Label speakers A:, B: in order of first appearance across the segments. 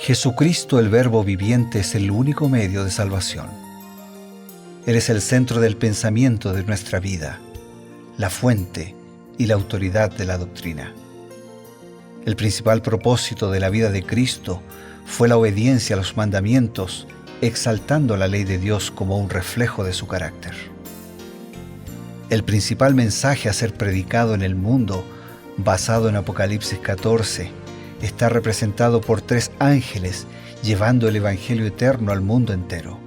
A: Jesucristo, el Verbo viviente, es el único medio de salvación. Él es el centro del pensamiento de nuestra vida, la fuente y la autoridad de la doctrina. El principal propósito de la vida de Cristo fue la obediencia a los mandamientos, exaltando la ley de Dios como un reflejo de su carácter. El principal mensaje a ser predicado en el mundo, basado en Apocalipsis 14, está representado por 3 ángeles llevando el Evangelio eterno al mundo entero.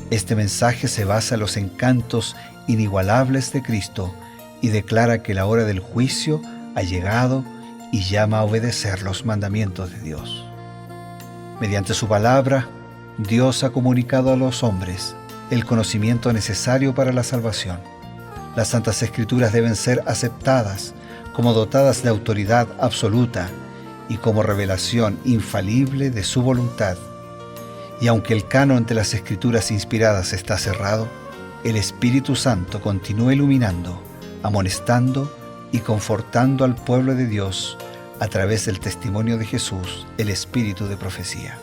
A: Este mensaje se basa en los encantos inigualables de Cristo y declara que la hora del juicio ha llegado y llama a obedecer los mandamientos de Dios. Mediante su palabra, Dios ha comunicado a los hombres el conocimiento necesario para la salvación. Las Santas Escrituras deben ser aceptadas como dotadas de autoridad absoluta y como revelación infalible de su voluntad. Y aunque el canon de las Escrituras inspiradas está cerrado, el Espíritu Santo continúa iluminando, amonestando y confortando al pueblo de Dios a través del testimonio de Jesús, el Espíritu de profecía.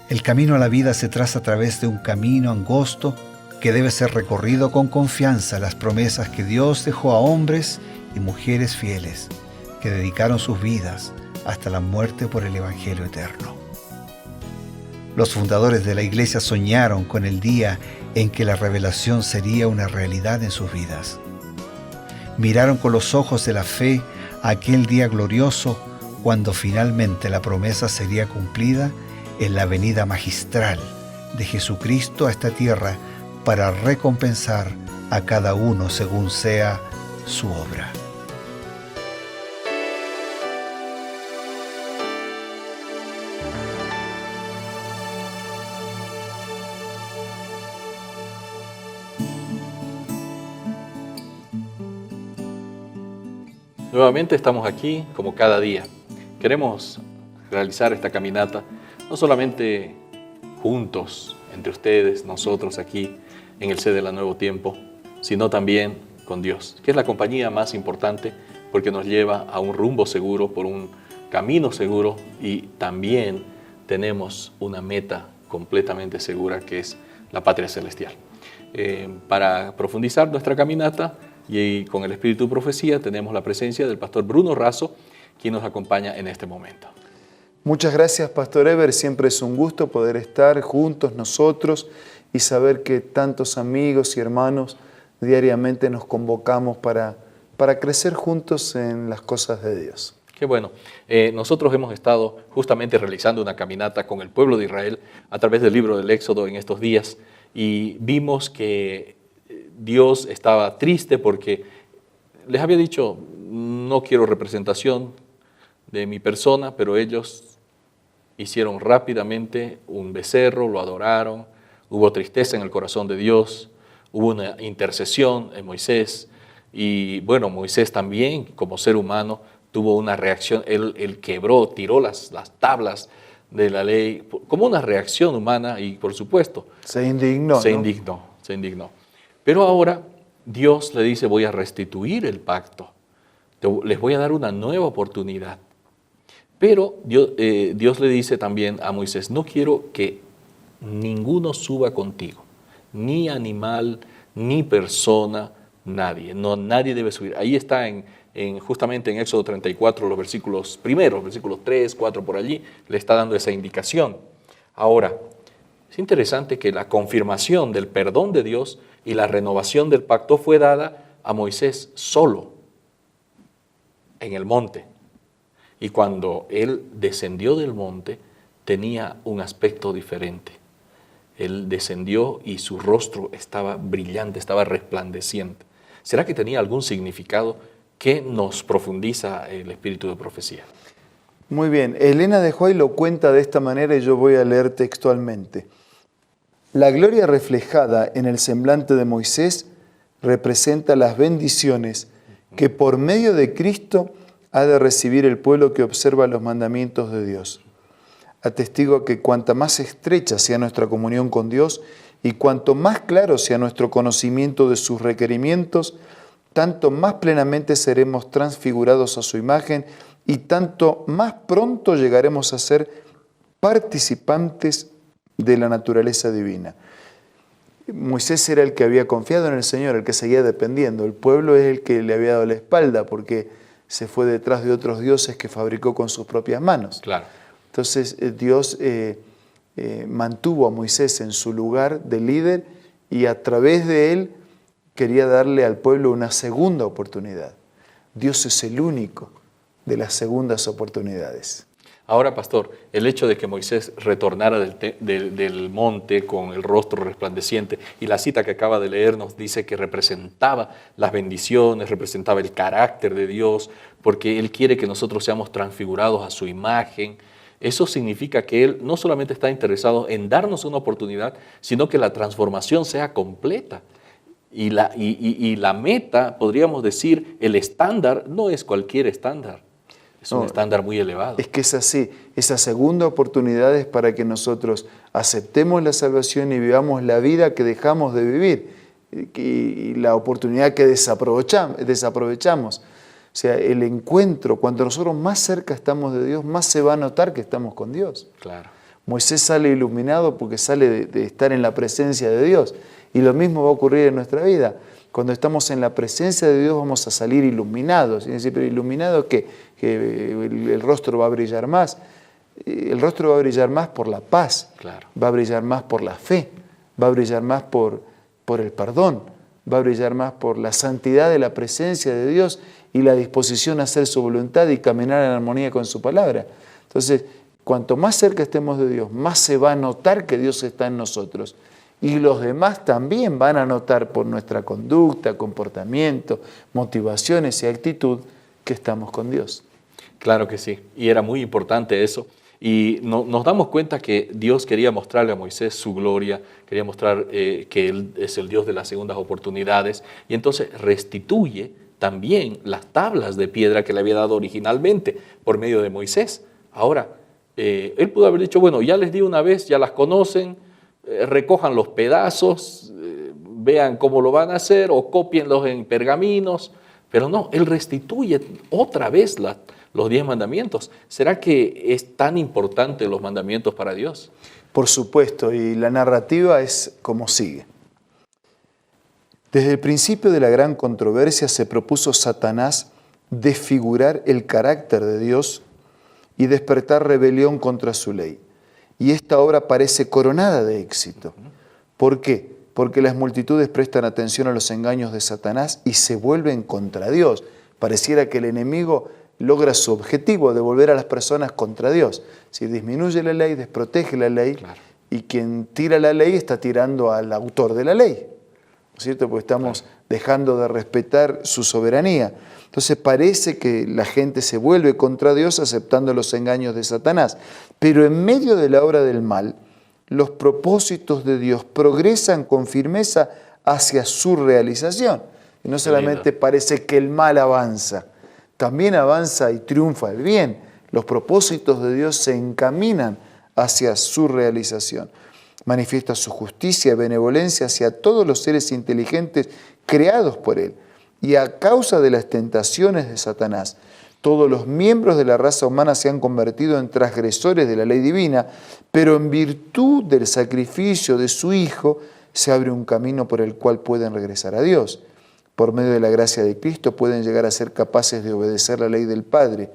A: El camino a la vida se traza a través de un camino angosto que debe ser recorrido con confianza a las promesas que Dios dejó a hombres y mujeres fieles que dedicaron sus vidas hasta la muerte por el Evangelio eterno. Los fundadores de la Iglesia soñaron con el día en que la revelación sería una realidad en sus vidas. Miraron con los ojos de la fe a aquel día glorioso cuando finalmente la promesa sería cumplida en la venida magistral de Jesucristo a esta tierra para recompensar a cada uno según sea su obra.
B: Nuevamente estamos aquí como cada día. Queremos realizar esta caminata no solamente juntos, entre ustedes, nosotros aquí en el sede de la Nuevo Tiempo, sino también con Dios, que es la compañía más importante porque nos lleva a un rumbo seguro, por un camino seguro, y también tenemos una meta completamente segura que es la patria celestial. Para profundizar nuestra caminata y con el Espíritu de Profecía tenemos la presencia del pastor Bruno Razo, quien nos acompaña en este momento.
C: Muchas gracias, Pastor Eber. Siempre es un gusto poder estar juntos nosotros y saber que tantos amigos y hermanos diariamente nos convocamos para crecer juntos en las cosas de Dios.
B: Qué bueno. Nosotros hemos estado justamente realizando una caminata con el pueblo de Israel a través del libro del Éxodo en estos días y vimos que Dios estaba triste porque les había dicho, no quiero representación de mi persona, pero ellos hicieron rápidamente un becerro, lo adoraron, hubo tristeza en el corazón de Dios, hubo una intercesión en Moisés y bueno, Moisés también como ser humano tuvo una reacción, él quebró, tiró las tablas de la ley como una reacción humana y por supuesto
C: se indignó.
B: Pero ahora Dios le dice, voy a restituir el pacto, les voy a dar una nueva oportunidad. Pero Dios le dice también a Moisés, no quiero que ninguno suba contigo, ni animal, ni persona, nadie. No, nadie debe subir. Ahí está justamente en Éxodo 34, los versículos primeros, versículos 3, 4 por allí, le está dando esa indicación. Ahora, es interesante que la confirmación del perdón de Dios y la renovación del pacto fue dada a Moisés solo en el monte. Y cuando él descendió del monte, tenía un aspecto diferente. Él descendió y su rostro estaba brillante, estaba resplandeciente. ¿Será que tenía algún significado que nos profundiza el Espíritu de Profecía?
C: Muy bien, Elena de White lo cuenta de esta manera y yo voy a leer textualmente. La gloria reflejada en el semblante de Moisés representa las bendiciones que por medio de Cristo ha de recibir el pueblo que observa los mandamientos de Dios. Atestigo que cuanta más estrecha sea nuestra comunión con Dios y cuanto más claro sea nuestro conocimiento de sus requerimientos, tanto más plenamente seremos transfigurados a su imagen y tanto más pronto llegaremos a ser participantes de la naturaleza divina. Moisés era el que había confiado en el Señor, el que seguía dependiendo. El pueblo es el que le había dado la espalda porque se fue detrás de otros dioses que fabricó con sus propias manos.
B: Claro.
C: Entonces Dios mantuvo a Moisés en su lugar de líder y a través de él quería darle al pueblo una segunda oportunidad. Dios es el único de las segundas oportunidades.
B: Ahora, pastor, el hecho de que Moisés retornara del monte con el rostro resplandeciente, y la cita que acaba de leer nos dice que representaba las bendiciones, representaba el carácter de Dios, porque Él quiere que nosotros seamos transfigurados a su imagen. Eso significa que Él no solamente está interesado en darnos una oportunidad, sino que la transformación sea completa. Y la meta, podríamos decir, el estándar, no es cualquier estándar. Es un estándar muy elevado.
C: Es que es así. Esa segunda oportunidad es para que nosotros aceptemos la salvación y vivamos la vida que dejamos de vivir y la oportunidad que desaprovechamos. O sea, el encuentro, cuando nosotros más cerca estamos de Dios, más se va a notar que estamos con Dios.
B: Claro.
C: Moisés sale iluminado porque sale de estar en la presencia de Dios. Y lo mismo va a ocurrir en nuestra vida. Cuando estamos en la presencia de Dios vamos a salir iluminados. Y decir, pero iluminado que el rostro va a brillar más. El rostro va a brillar más por la paz,
B: Claro.
C: va a brillar más por la fe, va a brillar más por el perdón, va a brillar más por la santidad de la presencia de Dios y la disposición a hacer su voluntad y caminar en armonía con su palabra. Entonces, cuanto más cerca estemos de Dios, más se va a notar que Dios está en nosotros. Y los demás también van a notar por nuestra conducta, comportamiento, motivaciones y actitud que estamos con Dios.
B: Claro que sí, y era muy importante eso. Y nos damos cuenta que Dios quería mostrarle a Moisés su gloria, quería mostrar que Él es el Dios de las segundas oportunidades, y entonces restituye también las tablas de piedra que le había dado originalmente por medio de Moisés. Ahora, Él pudo haber dicho, bueno, ya les di una vez, ya las conocen, recojan los pedazos, vean cómo lo van a hacer o cópienlos en pergaminos, pero no, Él restituye otra vez los 10 mandamientos. ¿Será que es tan importante los mandamientos para Dios?
C: Por supuesto, y la narrativa es como sigue. Desde el principio de la gran controversia se propuso Satanás desfigurar el carácter de Dios y despertar rebelión contra su ley. Y esta obra parece coronada de éxito. ¿Por qué? Porque las multitudes prestan atención a los engaños de Satanás y se vuelven contra Dios. Pareciera que el enemigo logra su objetivo de volver a las personas contra Dios. Si disminuye la ley, desprotege la ley,
B: Claro.
C: Y quien tira la ley está tirando al autor de la ley. ¿No es cierto? Porque estamos dejando de respetar su soberanía. Entonces parece que la gente se vuelve contra Dios aceptando los engaños de Satanás. Pero en medio de la obra del mal, los propósitos de Dios progresan con firmeza hacia su realización. Y no solamente parece que el mal avanza, también avanza y triunfa el bien. Los propósitos de Dios se encaminan hacia su realización. Manifiesta su justicia y benevolencia hacia todos los seres inteligentes creados por Él. Y a causa de las tentaciones de Satanás, todos los miembros de la raza humana se han convertido en transgresores de la ley divina, pero en virtud del sacrificio de su Hijo se abre un camino por el cual pueden regresar a Dios. Por medio de la gracia de Cristo pueden llegar a ser capaces de obedecer la ley del Padre.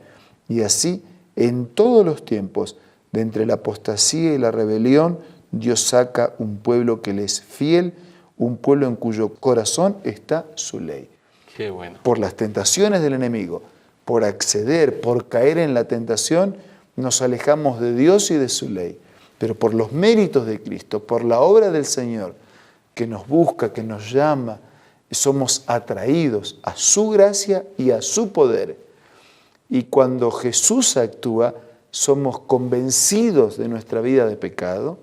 C: Y así, en todos los tiempos, de entre la apostasía y la rebelión, Dios saca un pueblo que le es fiel, un pueblo en cuyo corazón está su ley.
B: Qué bueno.
C: Por las tentaciones del enemigo, por acceder, por caer en la tentación, nos alejamos de Dios y de su ley. Pero por los méritos de Cristo, por la obra del Señor, que nos busca, que nos llama, somos atraídos a su gracia y a su poder. Y cuando Jesús actúa, somos convencidos de nuestra vida de pecado,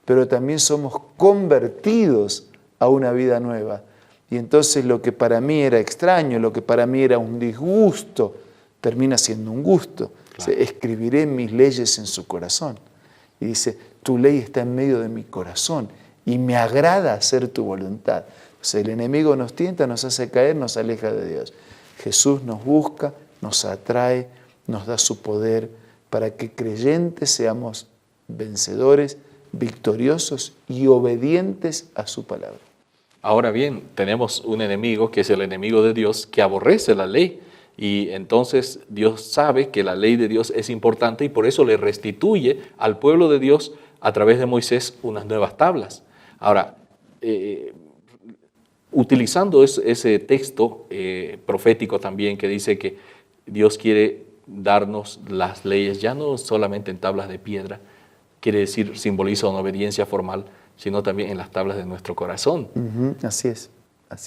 C: pero también somos convertidos a una vida nueva. Y entonces lo que para mí era extraño, lo que para mí era un disgusto, termina siendo un gusto.
B: Claro.
C: Escribiré mis leyes en su corazón. Y dice, tu ley está en medio de mi corazón y me agrada hacer tu voluntad. O sea, el enemigo nos tienta, nos hace caer, nos aleja de Dios. Jesús nos busca, nos atrae, nos da su poder para que creyentes seamos vencedores, victoriosos y obedientes a su palabra.
B: Ahora bien, tenemos un enemigo que es el enemigo de Dios, que aborrece la ley. Y entonces Dios sabe que la ley de Dios es importante y por eso le restituye al pueblo de Dios a través de Moisés unas nuevas tablas. Ahora, utilizando ese texto profético también que dice que Dios quiere darnos las leyes ya no solamente en tablas de piedra, quiere decir, simboliza una obediencia formal, sino también en las tablas de nuestro corazón.
C: Así es.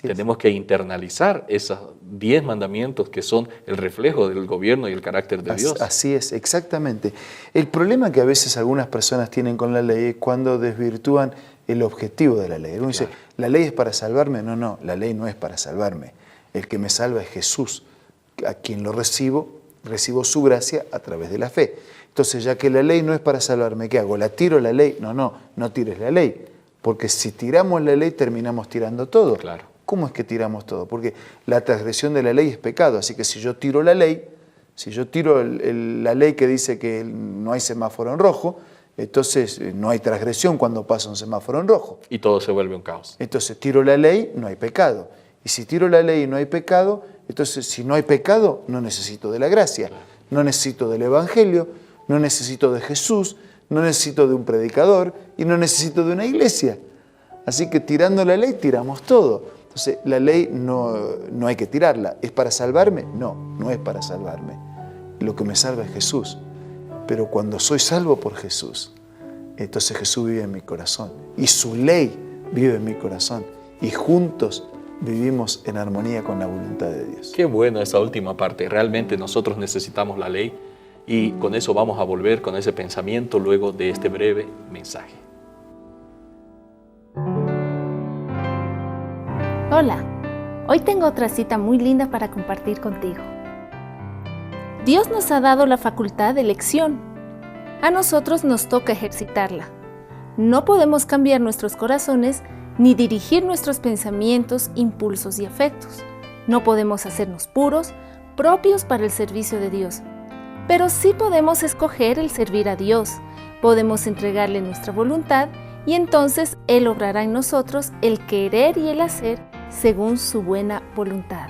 B: Tenemos que internalizar esos 10 mandamientos que son el reflejo del gobierno y el carácter de Dios.
C: Así es, exactamente. El problema que a veces algunas personas tienen con la ley es cuando desvirtúan el objetivo de la ley. Uno dice, ¿la ley es para salvarme? No, la ley no es para salvarme. El que me salva es Jesús, a quien lo recibo su gracia a través de la fe. Entonces, ya que la ley no es para salvarme, ¿qué hago? ¿La tiro la ley? No tires la ley. Porque si tiramos la ley, terminamos tirando todo.
B: Claro.
C: ¿Cómo es que tiramos todo? Porque la transgresión de la ley es pecado. Así que si yo tiro la ley, si yo tiro la ley que dice que no hay semáforo en rojo, entonces no hay transgresión cuando pasa un semáforo en rojo.
B: Y todo se vuelve un caos.
C: Entonces tiro la ley, no hay pecado. Y si tiro la ley y no hay pecado, entonces si no hay pecado, no necesito de la gracia, no necesito del Evangelio, no necesito de Jesús, no necesito de un predicador y no necesito de una iglesia. Así que tirando la ley, tiramos todo. Entonces, la ley no hay que tirarla. ¿Es para salvarme? No es para salvarme. Lo que me salva es Jesús. Pero cuando soy salvo por Jesús, entonces Jesús vive en mi corazón. Y su ley vive en mi corazón. Y juntos vivimos en armonía con la voluntad de Dios.
B: Qué buena esa última parte. Realmente nosotros necesitamos la ley. Y con eso vamos a volver con ese pensamiento luego de este breve mensaje.
D: Hola, hoy tengo otra cita muy linda para compartir contigo. Dios nos ha dado la facultad de elección. A nosotros nos toca ejercitarla. No podemos cambiar nuestros corazones ni dirigir nuestros pensamientos, impulsos y afectos. No podemos hacernos puros, propios para el servicio de Dios. Pero sí podemos escoger el servir a Dios. Podemos entregarle nuestra voluntad y entonces Él obrará en nosotros el querer y el hacer según su buena voluntad.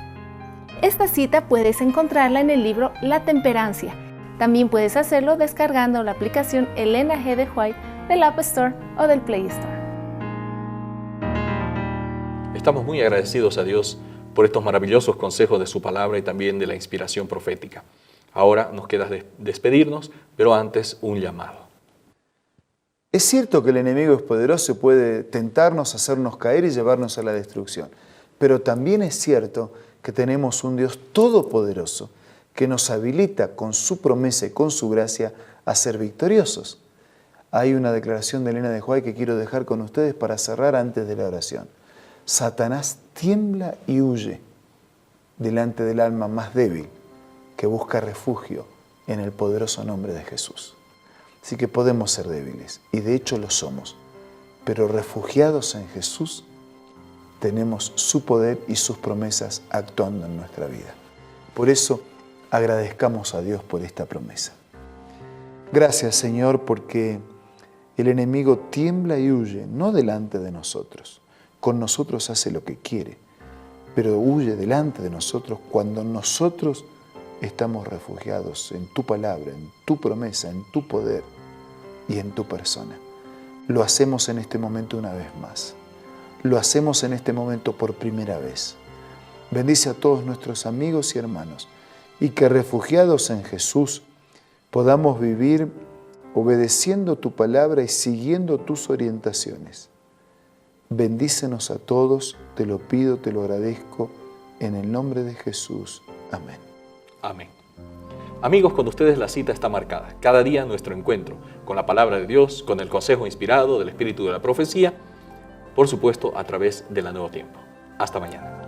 D: Esta cita puedes encontrarla en el libro La Temperancia. También puedes hacerlo descargando la aplicación Elena G. de White del App Store o del Play Store.
B: Estamos muy agradecidos a Dios por estos maravillosos consejos de su palabra y también de la inspiración profética. Ahora nos queda despedirnos, pero antes un llamado.
C: Es cierto que el enemigo es poderoso y puede tentarnos, hacernos caer y llevarnos a la destrucción. Pero también es cierto que tenemos un Dios todopoderoso que nos habilita con su promesa y con su gracia a ser victoriosos. Hay una declaración de Elena de White que quiero dejar con ustedes para cerrar antes de la oración. Satanás tiembla y huye delante del alma más débil que busca refugio en el poderoso nombre de Jesús. Así que podemos ser débiles, y de hecho lo somos, pero refugiados en Jesús, tenemos su poder y sus promesas actuando en nuestra vida. Por eso, agradezcamos a Dios por esta promesa. Gracias, Señor, porque el enemigo tiembla y huye, no delante de nosotros. Con nosotros hace lo que quiere, pero huye delante de nosotros cuando nosotros estamos refugiados en tu palabra, en tu promesa, en tu poder y en tu persona. Lo hacemos en este momento una vez más. Lo hacemos en este momento por primera vez. Bendice a todos nuestros amigos y hermanos y que refugiados en Jesús podamos vivir obedeciendo tu palabra y siguiendo tus orientaciones. Bendícenos a todos, te lo pido, te lo agradezco, en el nombre de Jesús. Amén.
B: Amén. Amigos, con ustedes la cita está marcada. Cada día nuestro encuentro con la palabra de Dios, con el consejo inspirado del Espíritu de la Profecía, por supuesto a través de la Nuevo Tiempo. Hasta mañana.